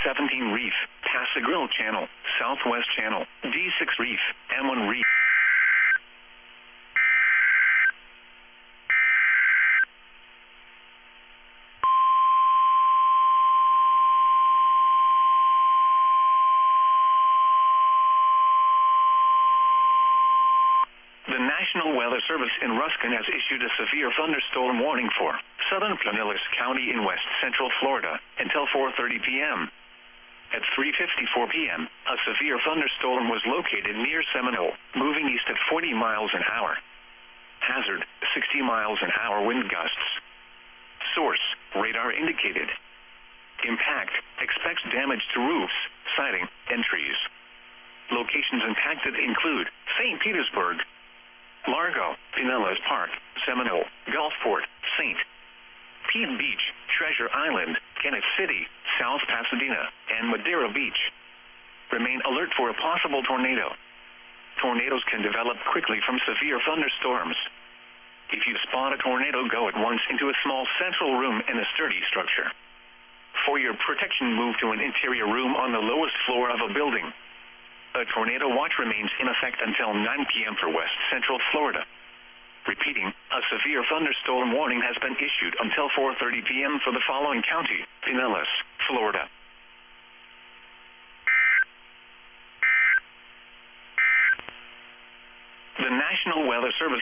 D17 Reef, Passagrille Channel, Southwest Channel, D6 Reef, M1 Reef. The National Weather Service in Ruskin has issued a severe thunderstorm warning for southern Pinellas County in west central Florida until 4:30 p.m. At 3:54 p.m., a severe thunderstorm was located near Seminole, moving east at 40 miles an hour. Hazard, 60 miles an hour wind gusts. Source, radar indicated. Impact, expects damage to roofs, siding, and trees. Locations impacted include St. Petersburg, Largo, Pinellas Park, Seminole, Gulfport, St. Pete Beach, Treasure Island, Kennett City, South Pasadena, and Madera Beach. Remain alert for a possible tornado. Tornadoes can develop quickly from severe thunderstorms. If you spot a tornado, go at once into a small central room in a sturdy structure. For your protection, move to an interior room on the lowest floor of a building. A tornado watch remains in effect until 9 p.m. for west central Florida. Repeating, a severe thunderstorm warning has been issued until 4:30 p.m. for the following county: Pinellas, Florida. The National Weather Service